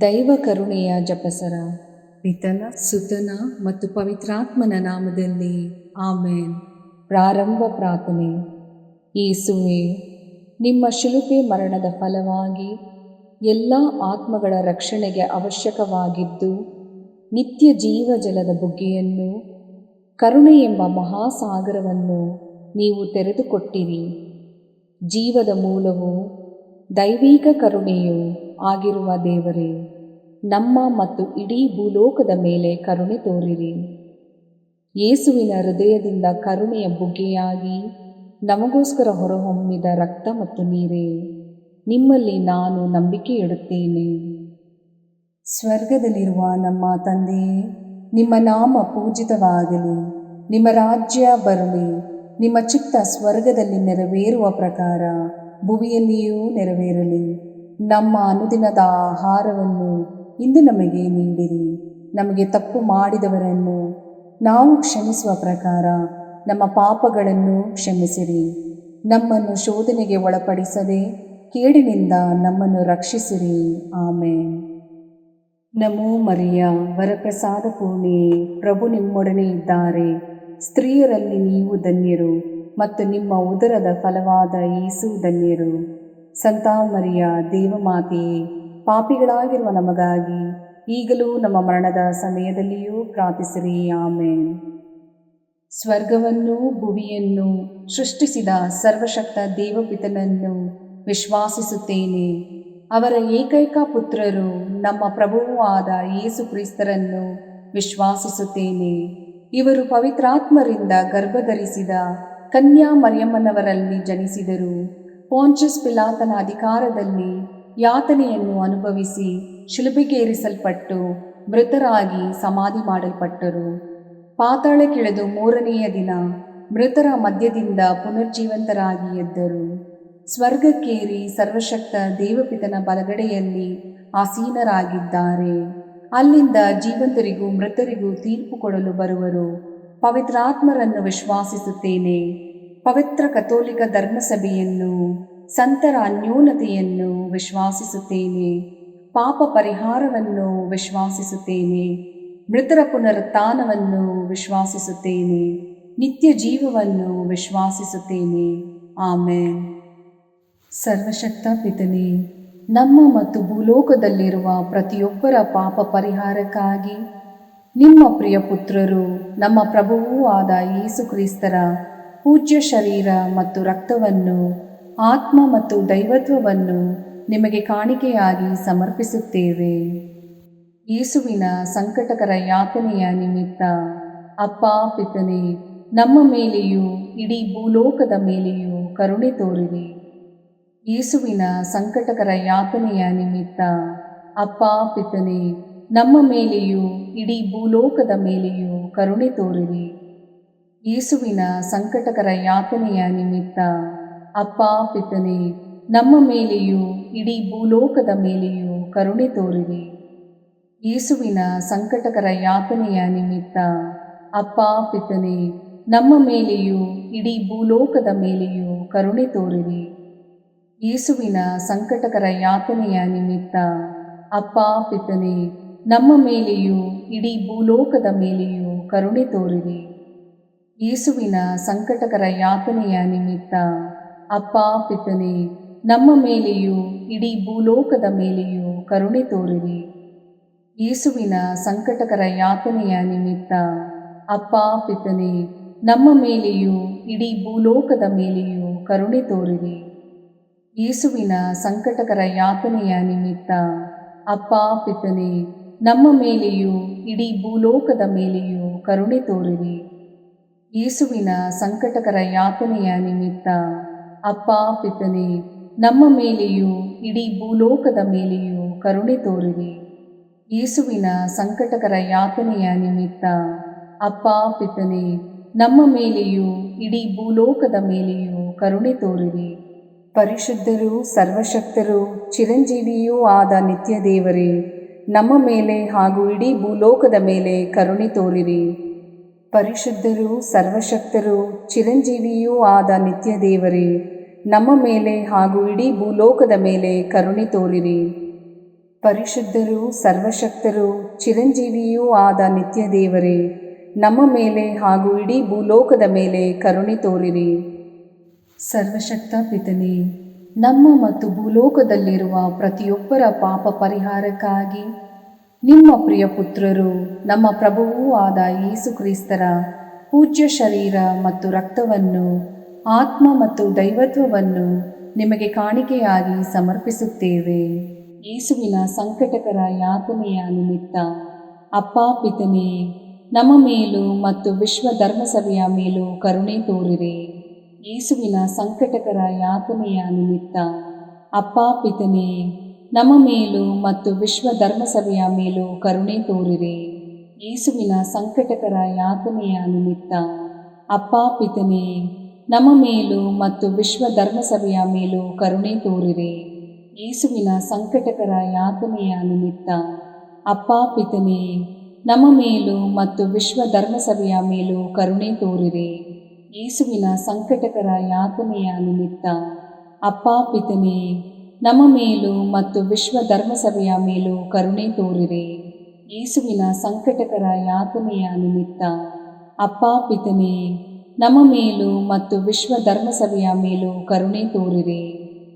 ದೈವ ಕರುಣೆಯ ಜಪಸರ. ಪಿತನ ಸುತನ ಮತ್ತು ಪವಿತ್ರಾತ್ಮನ ನಾಮದಲ್ಲಿ ಆಮೇನ್. ಪ್ರಾರಂಭ ಪ್ರಾರ್ಥನೆ. ಯೇಸುವೆ, ನಿಮ್ಮ ಶಿಲುಬೆ ಮರಣದ ಫಲವಾಗಿ ಎಲ್ಲ ಆತ್ಮಗಳ ರಕ್ಷಣೆಗೆ ಅವಶ್ಯಕವಾಗಿದ್ದು ನಿತ್ಯ ಜೀವ ಜಲದ ಬುಗ್ಗೆಯನ್ನು, ಕರುಣೆ ಎಂಬ ಮಹಾಸಾಗರವನ್ನು ನೀವು ತೆರೆದುಕೊಟ್ಟಿರಿ. ಜೀವದ ಮೂಲವು ದೈವಿಕ ಕರುಣೆಯೂ ಆಗಿರುವ ದೇವರೇ, ನಮ್ಮ ಮತ್ತು ಇಡೀ ಭೂಲೋಕದ ಮೇಲೆ ಕರುಣೆ ತೋರಿರಿ. ಯೇಸುವಿನ ಹೃದಯದಿಂದ ಕರುಣೆಯ ಬುಗ್ಗೆಯಾಗಿ ನಮಗೋಸ್ಕರ ಹೊರಹೊಮ್ಮಿದ ರಕ್ತ ಮತ್ತು ನೀರೇ, ನಿಮ್ಮಲ್ಲಿ ನಾನು ನಂಬಿಕೆ ಇಡುತ್ತೇನೆ. ಸ್ವರ್ಗದಲ್ಲಿರುವ ನಮ್ಮ ತಂದೆಯೇ, ನಿಮ್ಮ ನಾಮ ಪೂಜಿತವಾಗಲಿ, ನಿಮ್ಮ ರಾಜ್ಯ ಬರಲಿ, ನಿಮ್ಮ ಚಿತ್ತ ಸ್ವರ್ಗದಲ್ಲಿ ನೆರವೇರುವ ಪ್ರಕಾರ ಭುವಿಯಲ್ಲಿಯೂ ನೆರವೇರಲಿ. ನಮ್ಮ ಅನುದಿನದ ಆಹಾರವನ್ನು ಇಂದು ನಮಗೆ ನೀಡಿರಿ. ನಮಗೆ ತಪ್ಪು ಮಾಡಿದವರನ್ನು ನಾವು ಕ್ಷಮಿಸುವ ಪ್ರಕಾರ ನಮ್ಮ ಪಾಪಗಳನ್ನು ಕ್ಷಮಿಸಿರಿ. ನಮ್ಮನ್ನು ಶೋಧನೆಗೆ ಒಳಪಡಿಸದೆ ಕೇಡಿನಿಂದ ನಮ್ಮನ್ನು ರಕ್ಷಿಸಿರಿ. ಆಮೇನ್. ನಮೋ ಮರಿಯ, ವರಪ್ರಸಾದ ಪೂರ್ಣಿಯೇ, ಪ್ರಭು ನಿಮ್ಮೊಡನೆ ಇದ್ದಾರೆ. ಸ್ತ್ರೀಯರಲ್ಲಿ ನೀವು ಧನ್ಯರು ಮತ್ತು ನಿಮ್ಮ ಉದರದ ಫಲವಾದ ಯೇಸು ಧನ್ಯರು. ಸಂತ ಮರಿಯ, ದೇವಮಾತೆಯೇ, ಪಾಪಿಗಳಾಗಿರುವ ನಮಗಾಗಿ ಈಗಲೂ ನಮ್ಮ ಮರಣದ ಸಮಯದಲ್ಲಿಯೂ ಪ್ರಾರ್ಥಿಸಿರಿ. ಆಮೇನ್. ಸ್ವರ್ಗವನ್ನು ಭುವಿಯನ್ನು ಸೃಷ್ಟಿಸಿದ ಸರ್ವಶಕ್ತ ದೇವಪಿತನನ್ನು ವಿಶ್ವಾಸಿಸುತ್ತೇನೆ. ಅವರ ಏಕೈಕ ಪುತ್ರರು ನಮ್ಮ ಪ್ರಭುವೂ ಆದ ಯೇಸು ಕ್ರಿಸ್ತರನ್ನು ವಿಶ್ವಾಸಿಸುತ್ತೇನೆ. ಇವರು ಪವಿತ್ರಾತ್ಮರಿಂದ ಗರ್ಭಧರಿಸಿದ ಕನ್ಯಾ ಮರಿಯಮ್ಮನವರಲ್ಲಿ ಜನಿಸಿದರು. ಪೋಂಚಸ್ ಪಿಲಾತನ ಅಧಿಕಾರದಲ್ಲಿ ಯಾತನೆಯನ್ನು ಅನುಭವಿಸಿ ಶಿಲುಬೆಗೇರಿಸಲ್ಪಟ್ಟು ಮೃತರಾಗಿ ಸಮಾಧಿ ಮಾಡಲ್ಪಟ್ಟರು. ಪಾತಾಳಕ್ಕಿಳಿದು ಮೂರನೆಯ ದಿನ ಮೃತರ ಮಧ್ಯದಿಂದ ಪುನರ್ಜೀವಂತರಾಗಿ ಎದ್ದರು. ಸ್ವರ್ಗಕ್ಕೇರಿ ಸರ್ವಶಕ್ತ ದೇವಪಿತನ ಬಲಗಡೆಯಲ್ಲಿ ಆಸೀನರಾಗಿದ್ದಾರೆ. ಅಲ್ಲಿಂದ ಜೀವಂತರಿಗೂ ಮೃತರಿಗೂ ತೀರ್ಪು ಕೊಡಲು ಬರುವರು. ಪವಿತ್ರಾತ್ಮರನ್ನು ವಿಶ್ವಾಸಿಸುತ್ತೇನೆ. ಪವಿತ್ರ ಕಥೋಲಿಕ ಧರ್ಮಸಭೆಯನ್ನು, ಸಂತರ ಅನ್ಯೋನ್ಯತೆಯನ್ನು ವಿಶ್ವಾಸಿಸುತ್ತೇನೆ. ಪಾಪ ಪರಿಹಾರವನ್ನು ವಿಶ್ವಾಸಿಸುತ್ತೇನೆ. ಮೃತರ ಪುನರುತ್ಥಾನವನ್ನು ವಿಶ್ವಾಸಿಸುತ್ತೇನೆ. ನಿತ್ಯ ಜೀವವನ್ನು ವಿಶ್ವಾಸಿಸುತ್ತೇನೆ. ಆಮೇನ್. ಸರ್ವಶಕ್ತ ಪಿತನೇ, ನಮ್ಮ ಮತ್ತು ಭೂಲೋಕದಲ್ಲಿರುವ ಪ್ರತಿಯೊಬ್ಬರ ಪಾಪ ಪರಿಹಾರಕ್ಕಾಗಿ ನಿಮ್ಮ ಪ್ರಿಯ ಪುತ್ರರು, ನಮ್ಮ ಪ್ರಭುವೂ ಆದ ಯೇಸು ಕ್ರಿಸ್ತರ ಪೂಜ್ಯ ಶರೀರ ಮತ್ತು ರಕ್ತವನ್ನು, ಆತ್ಮ ಮತ್ತು ದೈವತ್ವವನ್ನು ನಿಮಗೆ ಕಾಣಿಕೆಯಾಗಿ ಸಮರ್ಪಿಸುತ್ತೇವೆ. ಯೇಸುವಿನ ಸಂಕಟಕರ ಯಾತನೆಯ ನಿಮಿತ್ತ ಅಪ್ಪ ಪಿತನೇ, ನಮ್ಮ ಮೇಲೆಯೂ ಇಡೀ ಭೂಲೋಕದ ಮೇಲೆಯೂ ಕರುಣೆ ತೋರಿರಿ. ಯೇಸುವಿನ ಸಂಕಟಕರ ಯಾತನೆಯ ನಿಮಿತ್ತ ಅಪ್ಪ ಪಿತನೇ, ನಮ್ಮ ಮೇಲೆಯೂ ಇಡೀ ಭೂಲೋಕದ ಮೇಲೆಯೂ ಕರುಣೆ ತೋರಿರಿ. ಯೇಸುವಿನ ಸಂಕಟಕರ ಯಾತನೆಯ ನಿಮಿತ್ತ ಅಪ್ಪ ಪಿತನೇ, ನಮ್ಮ ಮೇಲೆಯೂ ಇಡೀ ಭೂಲೋಕದ ಮೇಲೆಯೂ ಕರುಣೆ ತೋರಿರಿ. ಯೇಸುವಿನ ಸಂಕಟಕರ ಯಾತನೆಯ ನಿಮಿತ್ತ ಅಪ್ಪ ಪಿತನೇ, ನಮ್ಮ ಮೇಲೆಯೂ ಇಡೀ ಭೂಲೋಕದ ಮೇಲೆಯೂ ಕರುಣೆ ತೋರಿರಿ. ಯೇಸುವಿನ ಸಂಕಟಕರ ಯಾತನೆಯ ನಿಮಿತ್ತ ಅಪ್ಪ ಪಿತನೇ, ನಮ್ಮ ಮೇಲೆಯೂ ಇಡೀ ಭೂಲೋಕದ ಮೇಲೆಯೂ ಕರುಣೆ ತೋರಿರಿ. ಯೇಸುವಿನ ಸಂಕಟಕರ ಯಾತನೆಯ ನಿಮಿತ್ತ ಅಪ್ಪ ಪಿತನೇ, ನಮ್ಮ ಮೇಲೆಯೂ ಇಡೀ ಭೂಲೋಕದ ಮೇಲೆಯೂ ಕರುಣೆ ತೋರಿರಿ. ಯೇಸುವಿನ ಸಂಕಟಕರ ಯಾತನೆಯ ನಿಮಿತ್ತ ಅಪ್ಪ ಪಿತನೇ, ನಮ್ಮ ಮೇಲೆಯೂ ಇಡೀ ಭೂಲೋಕದ ಮೇಲೆಯೂ ಕರುಣೆ ತೋರಿರಿ. ಯೇಸುವಿನ ಸಂಕಟಕರ ಯಾತನೆಯ ನಿಮಿತ್ತ ಅಪ್ಪ ಪಿತನೇ, ನಮ್ಮ ಮೇಲೆಯೂ ಇಡೀ ಭೂಲೋಕದ ಮೇಲೆಯೂ ಕರುಣೆ ತೋರಿರಿ. ಯೇಸುವಿನ ಸಂಕಟಕರ ಯಾತನೆಯ ನಿಮಿತ್ತ ಅಪ್ಪ ಪಿತನೇ, ನಮ್ಮ ಮೇಲೆಯೂ ಇಡೀ ಭೂಲೋಕದ ಮೇಲೆಯೂ ಕರುಣೆ ತೋರಿರಿ. ಯೇಸುವಿನ ಸಂಕಟಕರ ಯಾತನೆಯ ನಿಮಿತ್ತ ಅಪ್ಪ ಪಿತನೇ, ನಮ್ಮ ಮೇಲೆಯೂ ಇಡೀ ಭೂಲೋಕದ ಮೇಲೆಯೂ ಕರುಣೆ ತೋರಿರಿ. ಪರಿಶುದ್ಧರೂ ಸರ್ವಶಕ್ತರೂ ಚಿರಂಜೀವಿಯೂ ಆದ ನಿತ್ಯ ದೇವರೇ, ನಮ್ಮ ಮೇಲೆ ಹಾಗೂ ಇಡೀ ಭೂಲೋಕದ ಮೇಲೆ ಕರುಣೆ ತೋರಿರಿ. ಪರಿಶುದ್ಧರೂ ಸರ್ವಶಕ್ತರೂ ಚಿರಂಜೀವಿಯೂ ಆದ ನಿತ್ಯ ದೇವರೇ, ನಮ್ಮ ಮೇಲೆ ಹಾಗೂ ಇಡೀ ಭೂಲೋಕದ ಮೇಲೆ ಕರುಣೆ ತೋರಿರಿ. ಪರಿಶುದ್ಧರೂ ಸರ್ವಶಕ್ತರೂ ಚಿರಂಜೀವಿಯೂ ಆದ ನಿತ್ಯ ದೇವರೇ, ನಮ್ಮ ಮೇಲೆ ಹಾಗೂ ಇಡೀ ಭೂಲೋಕದ ಮೇಲೆ ಕರುಣೆ ತೋರಿರಿ. ಸರ್ವಶಕ್ತ ಪಿತನೇ, ನಮ್ಮ ಮತ್ತು ಭೂಲೋಕದಲ್ಲಿರುವ ಪ್ರತಿಯೊಬ್ಬರ ಪಾಪ ಪರಿಹಾರಕ್ಕಾಗಿ ನಿಮ್ಮ ಪ್ರಿಯ ಪುತ್ರರು, ನಮ್ಮ ಪ್ರಭುವೂ ಆದ ಯೇಸು ಕ್ರಿಸ್ತರ ಪೂಜ್ಯ ಶರೀರ ಮತ್ತು ರಕ್ತವನ್ನು, ಆತ್ಮ ಮತ್ತು ದೈವತ್ವವನ್ನು ನಿಮಗೆ ಕಾಣಿಕೆಯಾಗಿ ಸಮರ್ಪಿಸುತ್ತೇವೆ. ಯೇಸುವಿನ ಸಂಕಟಕರ ಯಾತನೆಯ ನಿಮಿತ್ತ ಅಪ್ಪಾ ಪಿತನೇ, ನಮ್ಮ ಮೇಲೂ ಮತ್ತು ವಿಶ್ವ ಧರ್ಮಸಭೆಯ ಮೇಲೂ ಕರುಣೆ ತೋರಿರಿ. ಯೇಸುವಿನ ಸಂಕಟಕರ ಯಾತನೆಯ ನಿಮಿತ್ತ ಅಪ್ಪಾ ಪಿತನೇ, ನಮ್ಮ ಮೇಲೂ ಮತ್ತು ವಿಶ್ವ ಧರ್ಮಸಭೆಯ ಮೇಲೂ ಕರುಣೆ ತೋರಿರಿ. ಯೇಸುವಿನ ಸಂಕಟಕರ ಯಾತನೆಯ ನಿಮಿತ್ತ ಅಪ್ಪಾ ಪಿತನೇ, ನಮ್ಮ ಮೇಲೂ ಮತ್ತು ವಿಶ್ವ ಧರ್ಮಸಭೆಯ ಮೇಲೂ ಕರುಣೆ ತೋರಿರಿ. ಯೇಸುವಿನ ಸಂಕಟಕರ ಯಾತನೆಯ ನಿಮಿತ್ತ ಅಪ್ಪಾ ಪಿತನೇ, ನಮ್ಮ ಮೇಲೂ ಮತ್ತು ವಿಶ್ವ ಧರ್ಮಸಭೆಯ ಮೇಲೂ ಕರುಣೆ ತೋರಿರಿ. ಯೇಸುವಿನ ಸಂಕಟಕರ ಯಾತನೆಯ ನಿಮಿತ್ತ ಅಪ್ಪಾ ಪಿತನೇ, ನಮ್ಮ ಮೇಲೂ ಮತ್ತು ವಿಶ್ವ ಧರ್ಮಸಭೆಯ ಮೇಲೂ ಕರುಣೆ ತೋರಿರಿ. ಯೇಸುವಿನ ಸಂಕಟಕರ ಯಾತನೆಯ ನಿಮಿತ್ತ ಅಪ್ಪಾ ಪಿತನೇ, ನಮ್ಮ ಮೇಲೂ ಮತ್ತು ವಿಶ್ವ ಧರ್ಮಸಭೆಯ ಮೇಲೂ ಕರುಣೆ ತೋರಿರಿ.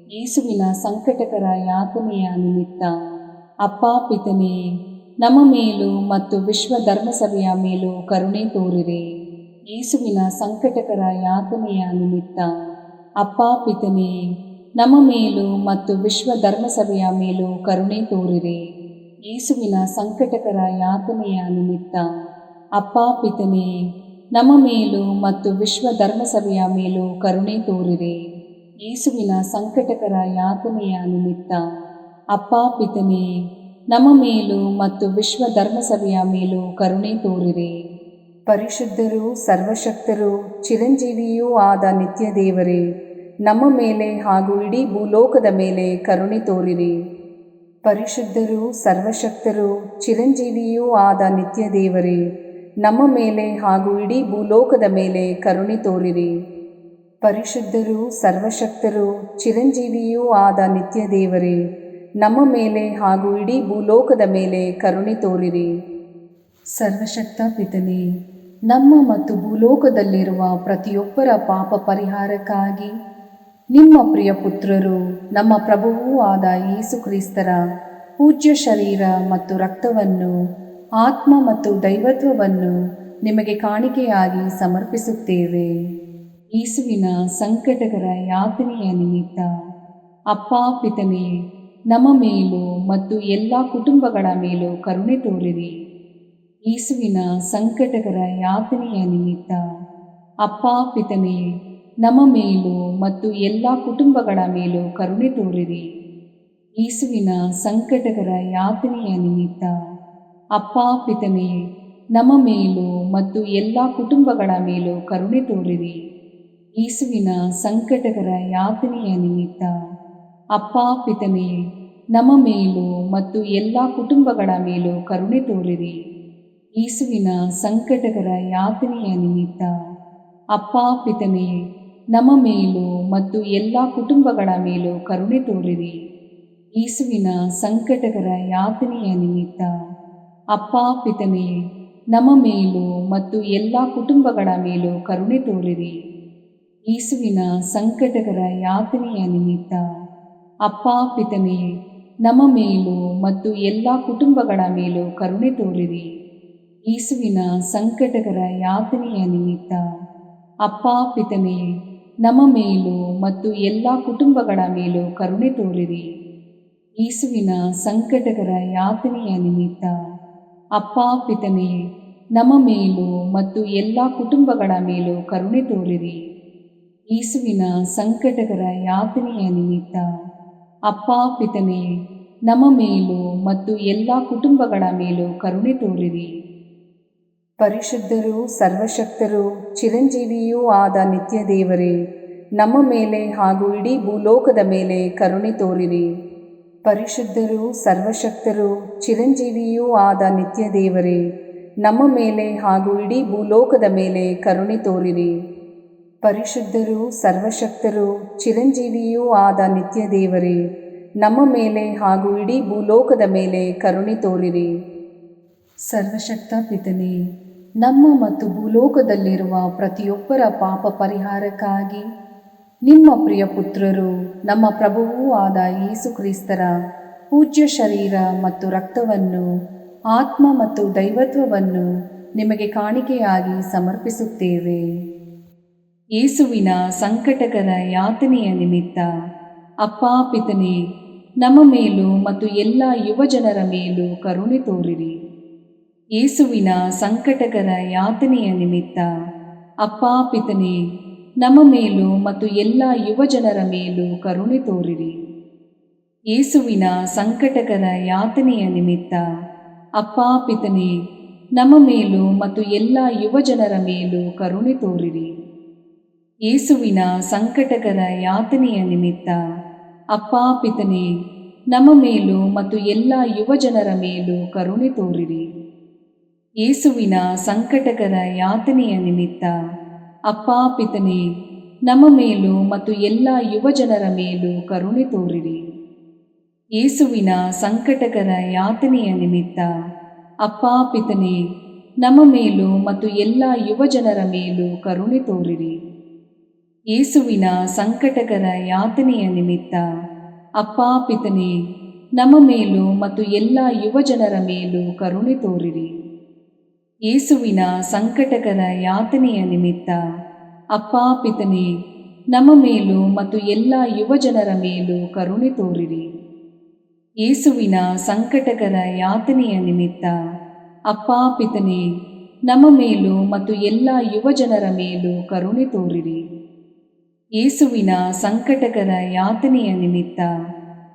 ಯೇಸುವಿನ ಸಂಕಟಕರ ಯಾತನೆಯ ನಿಮಿತ್ತ ಅಪ್ಪಾ ಪಿತನೇ, ನಮ್ಮ ಮೇಲೂ ಮತ್ತು ವಿಶ್ವ ಧರ್ಮಸಭೆಯ ಮೇಲೂ ಕರುಣೆ ತೋರಿರಿ. ಯೇಸುವಿನ ಸಂಕಟಕರ ಯಾತನೆಯ ನಿಮಿತ್ತ ಅಪ್ಪಾ ಪಿತನೇ, ನಮ್ಮ ಮೇಲೂ ಮತ್ತು ವಿಶ್ವ ಧರ್ಮಸಭೆಯ ಮೇಲೂ ಕರುಣೆ ತೋರಿರಿ. ಯೇಸುವಿನ ಸಂಕಟಕರ ಯಾತನೆಯ ನಿಮಿತ್ತ ಅಪ್ಪಾ ಪಿತನೇ, ನಮ್ಮ ಮೇಲೂ ಮತ್ತು ವಿಶ್ವ ಧರ್ಮಸಭೆಯ ಮೇಲೂ ಕರುಣೆ ತೋರಿರಿ. ಯೇಸುವಿನ ಸಂಕಟಕರ ಯಾತನೆಯ ನಿಮಿತ್ತ ಅಪ್ಪಾ ಪಿತನೇ, ನಮ್ಮ ಮೇಲೂ ಮತ್ತು ವಿಶ್ವ ಧರ್ಮಸಭೆಯ ಮೇಲೂ ಕರುಣೆ ತೋರಿರಿ. ಪರಿಶುದ್ಧರೂ ಸರ್ವಶಕ್ತರೂ ಚಿರಂಜೀವಿಯೂ ಆದ ನಿತ್ಯ ದೇವರೇ, ನಮ್ಮ ಮೇಲೆ ಹಾಗೂ ಇಡೀ ಭೂಲೋಕದ ಮೇಲೆ ಕರುಣೆ ತೋರಿರಿ. ಪರಿಶುದ್ಧರೂ ಸರ್ವಶಕ್ತರೂ ಚಿರಂಜೀವಿಯೂ ಆದ ನಿತ್ಯ ದೇವರೇ, ನಮ್ಮ ಮೇಲೆ ಹಾಗೂ ಇಡೀ ಭೂಲೋಕದ ಮೇಲೆ ಕರುಣೆ ತೋರಿರಿ. ಪರಿಶುದ್ಧರೂ ಸರ್ವಶಕ್ತರೂ ಚಿರಂಜೀವಿಯೂ ಆದ ನಿತ್ಯ ದೇವರೇ, ನಮ್ಮ ಮೇಲೆ ಹಾಗೂ ಇಡೀ ಭೂಲೋಕದ ಮೇಲೆ ಕರುಣೆ ತೋರಿರಿ. ಸರ್ವಶಕ್ತ ಪಿತನೇ, ನಮ್ಮ ಮತ್ತು ಭೂಲೋಕದಲ್ಲಿರುವ ಪ್ರತಿಯೊಬ್ಬರ ಪಾಪ ಪರಿಹಾರಕ್ಕಾಗಿ ನಿಮ್ಮ ಪ್ರಿಯ ಪುತ್ರರು, ನಮ್ಮ ಪ್ರಭುವೂ ಆದ ಯೇಸು ಕ್ರಿಸ್ತರ ಪೂಜ್ಯ ಶರೀರ ಮತ್ತು ರಕ್ತವನ್ನು, ಆತ್ಮ ಮತ್ತು ದೈವತ್ವವನ್ನು ನಿಮಗೆ ಕಾಣಿಕೆಯಾಗಿ ಸಮರ್ಪಿಸುತ್ತೇವೆ. ಯೇಸುವಿನ ಸಂಕಟಕರ ಯಾತನೆಯ ನಿಮಿತ್ತ ಅಪ್ಪಾ ಪಿತನೇ, ನಮ್ಮ ಮೇಲೂ ಮತ್ತು ಎಲ್ಲ ಕುಟುಂಬಗಳ ಮೇಲೂ ಕರುಣೆ ತೋರಿರಿ. ಯೇಸುವಿನ ಸಂಕಟಕರ ಯಾತನೆಯ ನಿಮಿತ್ತ ಅಪ್ಪಾ ಪಿತನೇ, ನಮ್ಮ ಮೇಲೂ ಮತ್ತು ಎಲ್ಲ ಕುಟುಂಬಗಳ ಮೇಲೂ ಕರುಣೆ ತೋರಿರಿ. ಯೇಸುವಿನ ಸಂಕಟಕರ ಯಾತನೆಯ ನಿಮಿತ್ತ ಅಪ್ಪಾ ಪಿತನೇ, ನಮ್ಮ ಮೇಲೂ ಮತ್ತು ಎಲ್ಲ ಕುಟುಂಬಗಳ ಮೇಲೂ ಕರುಣೆ ತೋರಿರಿ. ಯೇಸುವಿನ ಸಂಕಟಕರ ಯಾತನೆಯ ನಿಮಿತ್ತ ಅಪ್ಪಾ ಪಿತನೇ, ನಮ್ಮ ಮೇಲೂ ಮತ್ತು ಎಲ್ಲ ಕುಟುಂಬಗಳ ಮೇಲೂ ಕರುಣೆ ತೋರಿರಿ. ಯೇಸುವಿನ ಸಂಕಟಕರ ಯಾತನೆಯ ನಿಮಿತ್ತ ಅಪ್ಪಾ ಪಿತನೇ, ನಮ್ಮ ಮೇಲೂ ಮತ್ತು ಎಲ್ಲ ಕುಟುಂಬಗಳ ಮೇಲೂ ಕರುಣೆ ತೋರಿರಿ. ಯೇಸುವಿನ ಸಂಕಟಕರ ಯಾತನೆಯ ನಿಮಿತ್ತ ಅಪ್ಪಾ ಪಿತನೇ, ನಮ್ಮ ಮೇಲೂ ಮತ್ತು ಎಲ್ಲ ಕುಟುಂಬಗಳ ಮೇಲೂ ಕರುಣೆ ತೋರಿರಿ. ಯೇಸುವಿನ ಸಂಕಟಕರ ಯಾತನೆಯ ನಿಮಿತ್ತ ಅಪ್ಪಾ ಪಿತನೇ, ನಮ್ಮ ಮೇಲೂ ಮತ್ತು ಎಲ್ಲ ಕುಟುಂಬಗಳ ಮೇಲೂ ಕರುಣೆ ತೋರಿರಿ. ಯೇಸುವಿನ ಸಂಕಟಕರ ಯಾತನೆಯ ನಿಮಿತ್ತ ಅಪ್ಪಾ ಪಿತನೇ, ನಮ್ಮ ಮೇಲೂ ಮತ್ತು ಎಲ್ಲ ಕುಟುಂಬಗಳ ಮೇಲೂ ಕರುಣೆ ತೋರಿರಿ. ಯೇಸುವಿನ ಸಂಕಟಕರ ಯಾತನೆಯ ನಿಮಿತ್ತ ಅಪ್ಪಾ ಪಿತನೇ, ನಮ್ಮ ಮೇಲೂ ಮತ್ತು ಎಲ್ಲ ಕುಟುಂಬಗಳ ಮೇಲೂ ಕರುಣೆ ತೋರಿರಿ. ಯೇಸುವಿನ ಸಂಕಟಕರ ಯಾತನೆಯ ನಿಮಿತ್ತ ಅಪ್ಪಾ ಪಿತನೇ, ನಮ್ಮ ಮೇಲೂ ಮತ್ತು ಎಲ್ಲ ಕುಟುಂಬಗಳ ಮೇಲೂ ಕರುಣೆ ತೋರಿರಿ. ಪರಿಶುದ್ಧರೂ ಸರ್ವಶಕ್ತರೂ ಚಿರಂಜೀವಿಯೂ ಆದ ನಿತ್ಯ ದೇವರೇ, ನಮ್ಮ ಮೇಲೆ ಹಾಗೂ ಇಡೀ ಭೂಲೋಕದ ಮೇಲೆ ಕರುಣೆ ತೋರಿರಿ. ಪರಿಶುದ್ಧರೂ ಸರ್ವಶಕ್ತರೂ ಚಿರಂಜೀವಿಯೂ ಆದ ನಿತ್ಯ ದೇವರೇ, ನಮ್ಮ ಮೇಲೆ ಹಾಗೂ ಇಡೀ ಭೂಲೋಕದ ಮೇಲೆ ಕರುಣೆ ತೋರಿರಿ. ಪರಿಶುದ್ಧರೂ ಸರ್ವಶಕ್ತರೂ ಚಿರಂಜೀವಿಯೂ ಆದ ನಿತ್ಯ ದೇವರೇ, ನಮ್ಮ ಮೇಲೆ ಹಾಗೂ ಇಡೀ ಭೂಲೋಕದ ಮೇಲೆ ಕರುಣೆ ತೋರಿರಿ. ಸರ್ವಶಕ್ತ ಪಿತನೇ, ನಮ್ಮ ಮತ್ತು ಭೂಲೋಕದಲ್ಲಿರುವ ಪ್ರತಿಯೊಬ್ಬರ ಪಾಪ ಪರಿಹಾರಕ್ಕಾಗಿ ನಿಮ್ಮ ಪ್ರಿಯ ಪುತ್ರರು, ನಮ್ಮ ಪ್ರಭುವೂ ಆದ ಯೇಸು ಕ್ರಿಸ್ತರ ಪೂಜ್ಯ ಶರೀರ ಮತ್ತು ರಕ್ತವನ್ನು, ಆತ್ಮ ಮತ್ತು ದೈವತ್ವವನ್ನು ನಿಮಗೆ ಕಾಣಿಕೆಯಾಗಿ ಸಮರ್ಪಿಸುತ್ತೇವೆ. ಯೇಸುವಿನ ಸಂಕಟಕರ ಯಾತನೆಯ ನಿಮಿತ್ತ ಅಪ್ಪಾ ಪಿತನೇ, ನಮ್ಮ ಮೇಲೂ ಮತ್ತು ಎಲ್ಲ ಯುವಜನರ ಮೇಲೂ ಕರುಣೆ ತೋರಿರಿ. ಯೇಸುವಿನ ಸಂಕಟಕರ ಯಾತನೆಯ ನಿಮಿತ್ತ ಅಪ್ಪಾ ಪಿತನೇ, ನಮ್ಮ ಮೇಲೂ ಮತ್ತು ಎಲ್ಲ ಯುವಜನರ ಮೇಲೂ ಕರುಣೆ ತೋರಿರಿ. ಯೇಸುವಿನ ಸಂಕಟಕರ ಯಾತನೆಯ ನಿಮಿತ್ತ ಅಪ್ಪಾ ಪಿತನೇ, ನಮ್ಮ ಮೇಲೂ ಮತ್ತು ಎಲ್ಲ ಯುವಜನರ ಮೇಲೂ ಕರುಣೆ ತೋರಿರಿ. ಯೇಸುವಿನ ಸಂಕಟಕರ ಯಾತನೆಯ ನಿಮಿತ್ತ ಅಪ್ಪಾ ಪಿತನೇ, ನಮ್ಮ ಮೇಲೂ ಮತ್ತು ಎಲ್ಲ ಯುವಜನರ ಮೇಲೂ ಕರುಣೆ ತೋರಿರಿ. ಯೇಸುವಿನ ಸಂಕಟಕರ ಯಾತನೆಯ ನಿಮಿತ್ತ ಅಪ್ಪಾ ಪಿತನೇ, ನಮ್ಮ ಮೇಲೂ ಮತ್ತು ಎಲ್ಲ ಯುವಜನರ ಮೇಲೂ ಕರುಣೆ ತೋರಿರಿ. ಯೇಸುವಿನ ಸಂಕಟಕರ ಯಾತನೆಯ ನಿಮಿತ್ತ ಅಪ್ಪಾ ಪಿತನೇ, ನಮ್ಮ ಮೇಲೂ ಮತ್ತು ಎಲ್ಲ ಯುವಜನರ ಮೇಲೂ ಕರುಣೆ ತೋರಿರಿ. ಯೇಸುವಿನ ಸಂಕಟಕರ ಯಾತನೆಯ ನಿಮಿತ್ತ ಅಪ್ಪಾ ಪಿತನೇ, ನಮ್ಮ ಮೇಲೂ ಮತ್ತು ಎಲ್ಲ ಯುವಜನರ ಮೇಲೂ ಕರುಣೆ ತೋರಿರಿ. ಯೇಸುವಿನ ಸಂಕಟಕರ ಯಾತನೆಯ ನಿಮಿತ್ತ ಅಪ್ಪಾ ಪಿತನೇ, ನಮ್ಮ ಮೇಲೂ ಮತ್ತು ಎಲ್ಲ ಯುವಜನರ ಮೇಲೂ ಕರುಣೆ ತೋರಿರಿ. ಯೇಸುವಿನ ಸಂಕಟಕರ ಯಾತನೆಯ ನಿಮಿತ್ತ ಅಪ್ಪಾ ಪಿತನೇ, ನಮ್ಮ ಮೇಲೂ ಮತ್ತು ಎಲ್ಲ ಯುವಜನರ ಮೇಲೂ ಕರುಣೆ ತೋರಿರಿ. ಯೇಸುವಿನ ಸಂಕಟಕರ ಯಾತನೆಯ ನಿಮಿತ್ತ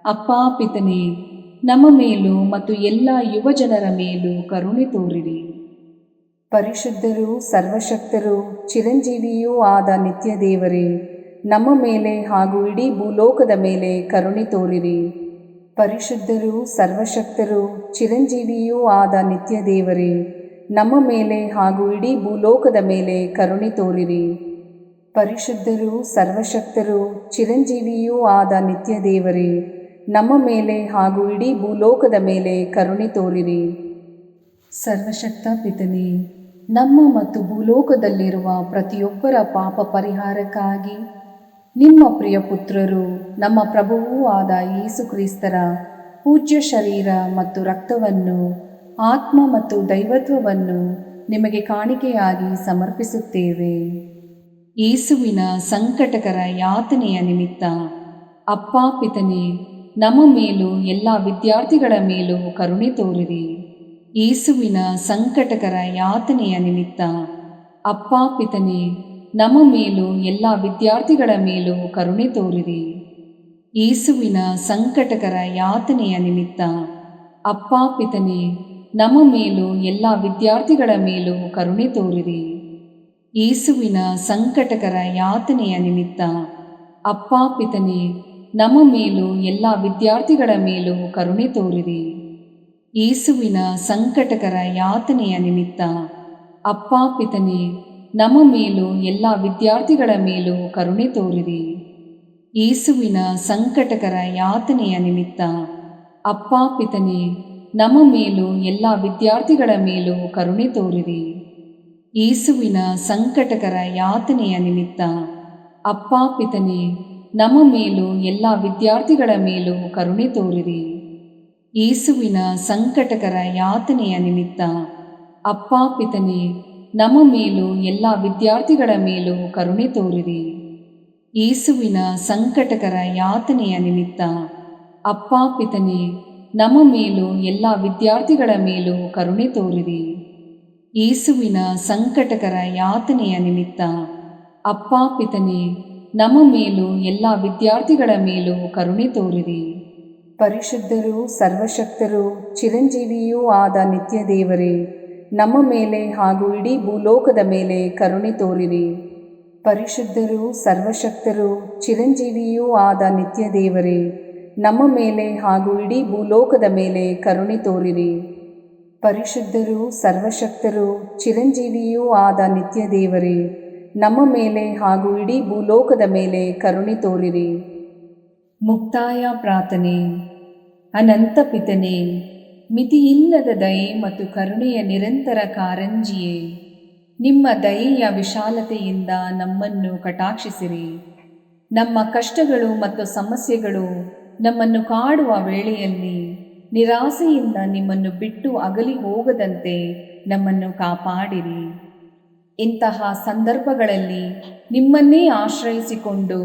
ಅಪ್ಪಾ ಪಿತನೇ, ನಮ್ಮ ಮೇಲೂ ಮತ್ತು ಎಲ್ಲ ಯುವಜನರ ಮೇಲೂ ಕರುಣೆ ತೋರಿರಿ. ಪರಿಶುದ್ಧರೂ ಸರ್ವಶಕ್ತರೂ ಚಿರಂಜೀವಿಯೂ ಆದ ನಿತ್ಯ ದೇವರೇ, ನಮ್ಮ ಮೇಲೆ ಹಾಗೂ ಇಡೀ ಭೂಲೋಕದ ಮೇಲೆ ಕರುಣೆ ತೋರಿರಿ. ಪರಿಶುದ್ಧರೂ ಸರ್ವಶಕ್ತರೂ ಚಿರಂಜೀವಿಯೂ ಆದ ನಿತ್ಯ ದೇವರೇ, ನಮ್ಮ ಮೇಲೆ ಹಾಗೂ ಇಡೀ ಭೂಲೋಕದ ಮೇಲೆ ಕರುಣೆ ತೋರಿರಿ. ಪರಿಶುದ್ಧರೂ ಸರ್ವಶಕ್ತರೂ ಚಿರಂಜೀವಿಯೂ ಆದ ನಿತ್ಯ ದೇವರೇ, ನಮ್ಮ ಮೇಲೆ ಹಾಗೂ ಇಡೀ ಭೂಲೋಕದ ಮೇಲೆ ಕರುಣೆ ತೋರಿರಿ. ಸರ್ವಶಕ್ತ ಪಿತನೇ, ನಮ್ಮ ಮತ್ತು ಭೂಲೋಕದಲ್ಲಿರುವ ಪ್ರತಿಯೊಬ್ಬರ ಪಾಪ ಪರಿಹಾರಕ್ಕಾಗಿ ನಿಮ್ಮ ಪ್ರಿಯ ಪುತ್ರರು, ನಮ್ಮ ಪ್ರಭುವೂ ಆದ ಯೇಸು ಕ್ರಿಸ್ತರ ಪೂಜ್ಯ ಶರೀರ ಮತ್ತು ರಕ್ತವನ್ನು, ಆತ್ಮ ಮತ್ತು ದೈವತ್ವವನ್ನು ನಿಮಗೆ ಕಾಣಿಕೆಯಾಗಿ ಸಮರ್ಪಿಸುತ್ತೇವೆ. ಯೇಸುವಿನ ಸಂಕಟಕರ ಯಾತನೆಯ ನಿಮಿತ್ತ ಅಪ್ಪಾ ಪಿತನೇ, ನಮ್ಮ ಮೇಲೂ ಎಲ್ಲ ವಿದ್ಯಾರ್ಥಿಗಳ ಮೇಲೂ ಕರುಣೆ ತೋರಿರಿ. ಯೇಸುವಿನ ಸಂಕಟಕರ ಯಾತನೆಯ ನಿಮಿತ್ತ ಅಪ್ಪಾ ಪಿತನೇ, ನಮ್ಮ ಮೇಲೂ ಎಲ್ಲ ವಿದ್ಯಾರ್ಥಿಗಳ ಮೇಲೂ ಕರುಣೆ ತೋರಿರಿ. ಯೇಸುವಿನ ಸಂಕಟಕರ ಯಾತನೆಯ ನಿಮಿತ್ತ ಅಪ್ಪಾ ಪಿತನೇ, ನಮ್ಮ ಮೇಲೂ ಎಲ್ಲ ವಿದ್ಯಾರ್ಥಿಗಳ ಮೇಲೂ ಕರುಣೆ ತೋರಿರಿ. ಯೇಸುವಿನ ಸಂಕಟಕರ ಯಾತನೆಯ ನಿಮಿತ್ತ ಅಪ್ಪಾ ಪಿತನೇ, ನಮ್ಮ ಮೇಲೂ ಎಲ್ಲ ವಿದ್ಯಾರ್ಥಿಗಳ ಮೇಲೂ ಕರುಣೆ ತೋರಿರಿ. ಯೇಸುವಿನ ಸಂಕಟಕರ ಯಾತನೆಯ ನಿಮಿತ್ತ ಅಪ್ಪಾ ಪಿತನೇ, ನಮ್ಮ ಮೇಲೂ ಎಲ್ಲ ವಿದ್ಯಾರ್ಥಿಗಳ ಮೇಲೂ ಕರುಣೆ ತೋರಿರಿ. ಯೇಸುವಿನ ಸಂಕಟಕರ ಯಾತನೆಯ ನಿಮಿತ್ತ ಅಪ್ಪಾ ಪಿತನೇ, ನಮ್ಮ ಮೇಲೂ ಎಲ್ಲ ವಿದ್ಯಾರ್ಥಿಗಳ ಮೇಲೂ ಕರುಣೆ ತೋರಿರಿ. ಯೇಸುವಿನ ಸಂಕಟಕರ ಯಾತನೆಯ ನಿಮಿತ್ತ ಅಪ್ಪಾ ಪಿತನೇ, ನಮ್ಮ ಮೇಲೂ ಎಲ್ಲ ವಿದ್ಯಾರ್ಥಿಗಳ ಮೇಲೂ ಕರುಣೆ ತೋರಿರಿ. ಯೇಸುವಿನ ಸಂಕಟಕರ ಯಾತನೆಯ ನಿಮಿತ್ತ ಅಪ್ಪಾ ಪಿತನೇ, ನಮ್ಮ ಮೇಲೂ ಎಲ್ಲ ವಿದ್ಯಾರ್ಥಿಗಳ ಮೇಲೂ ಕರುಣೆ ತೋರಿರಿ. ಯೇಸುವಿನ ಸಂಕಟಕರ ಯಾತನೆಯ ನಿಮಿತ್ತ ಅಪ್ಪಾ ಪಿತನೇ, ನಮ್ಮ ಮೇಲೂ ಎಲ್ಲ ವಿದ್ಯಾರ್ಥಿಗಳ ಮೇಲೂ ಕರುಣೆ ತೋರಿರಿ. ಯೇಸುವಿನ ಸಂಕಟಕರ ಯಾತನೆಯ ನಿಮಿತ್ತ ಅಪ್ಪಾ ಪಿತನೇ, ನಮ್ಮ ಮೇಲೂ ಎಲ್ಲ ವಿದ್ಯಾರ್ಥಿಗಳ ಮೇಲೂ ಕರುಣೆ ತೋರಿರಿ. ಪರಿಶುದ್ಧರೂ ಸರ್ವಶಕ್ತರೂ ಚಿರಂಜೀವಿಯೂ ಆದ ನಿತ್ಯ ದೇವರೇ, ನಮ್ಮ ಮೇಲೆ ಹಾಗೂ ಇಡೀ ಭೂಲೋಕದ ಮೇಲೆ ಕರುಣೆ ತೋರಿರಿ. ಪರಿಶುದ್ಧರೂ ಸರ್ವಶಕ್ತರೂ ಚಿರಂಜೀವಿಯೂ ಆದ ನಿತ್ಯ ದೇವರೇ, ನಮ್ಮ ಮೇಲೆ ಹಾಗೂ ಇಡೀ ಭೂಲೋಕದ ಮೇಲೆ ಕರುಣೆ ತೋರಿರಿ. ಪರಿಶುದ್ಧರೂ ಸರ್ವಶಕ್ತರೂ ಚಿರಂಜೀವಿಯೂ ಆದ ನಿತ್ಯ ದೇವರೇ, ನಮ್ಮ ಮೇಲೆ ಹಾಗೂ ಇಡೀ ಭೂಲೋಕದ ಮೇಲೆ ಕರುಣೆ ತೋರಿರಿ. ಮುಕ್ತಾಯ ಪ್ರಾರ್ಥನೆ. ಅನಂತ ಪಿತನೇ, ಮಿತಿಯಿಲ್ಲದ ದಯೆ ಮತ್ತು ಕರುಣೆಯ ನಿರಂತರ ಕಾರಂಜಿಯೇ, ನಿಮ್ಮ ದಯೆಯ ವಿಶಾಲತೆಯಿಂದ ನಮ್ಮನ್ನು ಕಟಾಕ್ಷಿಸಿರಿ. ನಮ್ಮ ಕಷ್ಟಗಳು ಮತ್ತು ಸಮಸ್ಯೆಗಳು ನಮ್ಮನ್ನು ಕಾಡುವ ವೇಳೆಯಲ್ಲಿ ನಿರಾಸೆಯಿಂದ ನಿಮ್ಮನ್ನು ಬಿಟ್ಟು ಅಗಲಿ ಹೋಗದಂತೆ ನಮ್ಮನ್ನು ಕಾಪಾಡಿರಿ. ಇಂತಹ ಸಂದರ್ಭಗಳಲ್ಲಿ ನಿಮ್ಮನ್ನೇ ಆಶ್ರಯಿಸಿಕೊಂಡು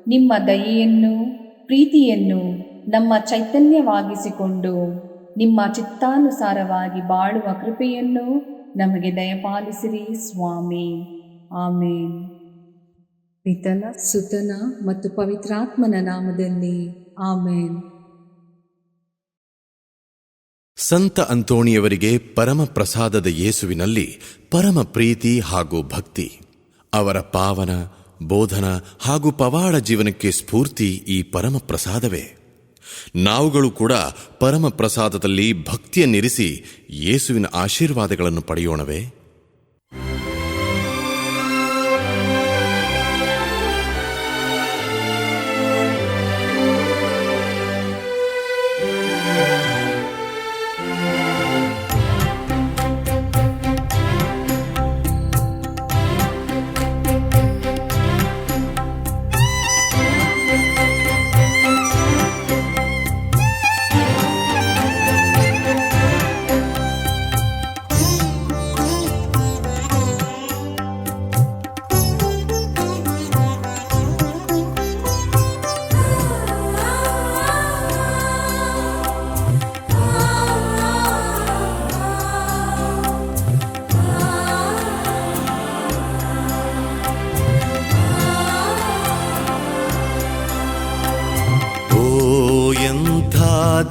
ನಿಮ್ಮ ದಯೆಯನ್ನು, ಪ್ರೀತಿಯನ್ನು ನಮ್ಮ ಚೈತನ್ಯವಾಗಿಸಿಕೊಂಡು ನಿಮ್ಮ ಚಿತ್ತಾನುಸಾರವಾಗಿ ಬಾಳುವ ಕೃಪೆಯನ್ನು ನಮಗೆ ದಯಪಾಲಿಸಿರಿ ಸ್ವಾಮಿ. ಆಮೇನ್. ಪಿತನ, ಸುತನ ಮತ್ತು ಪವಿತ್ರಾತ್ಮನ ನಾಮದಲ್ಲಿ ಆಮೇನ್. ಸಂತ ಅಂತೋಣಿಯವರಿಗೆ ಪರಮ ಪ್ರಸಾದದ ಯೇಸುವಿನಲ್ಲಿ ಪರಮ ಪ್ರೀತಿ ಹಾಗೂ ಭಕ್ತಿ. ಅವರ ಪಾವನ ಬೋಧನ ಹಾಗೂ ಪವಾಡ ಜೀವನಕ್ಕೆ ಸ್ಫೂರ್ತಿ ಈ ಪರಮ ಪ್ರಸಾದವೇ. ನಾವುಗಳು ಕೂಡ ಪರಮ ಪ್ರಸಾದದಲ್ಲಿ ಭಕ್ತಿಯನ್ನಿರಿಸಿ ಯೇಸುವಿನ ಆಶೀರ್ವಾದಗಳನ್ನು ಪಡೆಯೋಣವೇ?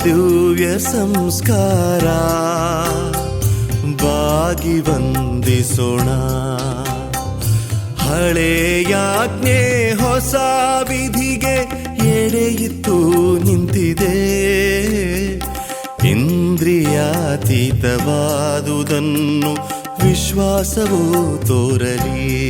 ದಿವ್ಯ ಸಂಸ್ಕಾರ ಬಾಗಿ ವಂದಿಸೋಣ. ಹಳೆಯಾಜ್ಞೆ ಹೊಸ ವಿಧಿಗೆ ಎಡೆಯಿತ್ತು ನಿಂತಿದೆ. ಇಂದ್ರಿಯಾತೀತವಾದುದನ್ನು ವಿಶ್ವಾಸವು ತೋರಲಿ.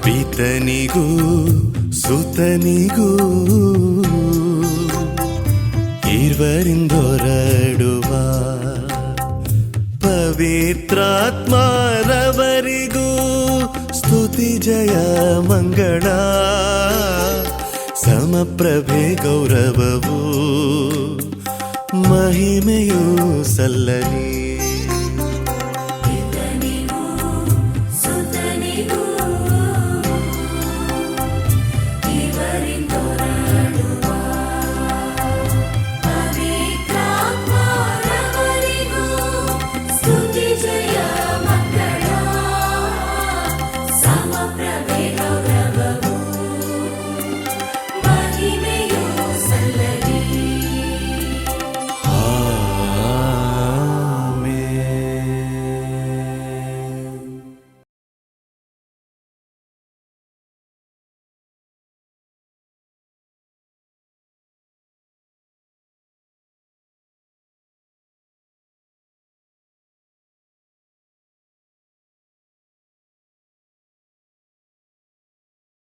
ಪಿತನಿಗೂ ಸುತನಿಗೂ ಇರುವರಿಂದೊರಡುವ ಪವಿತ್ರಾತ್ಮರವರಿಗೂ ಸ್ತುತಿ ಜಯ ಮಂಗಳ. ಸಮಪ್ರಭೆ ಗೌರವವು ಮಹಿಮೆಯೂ ಸಲ್ಲಲಿ.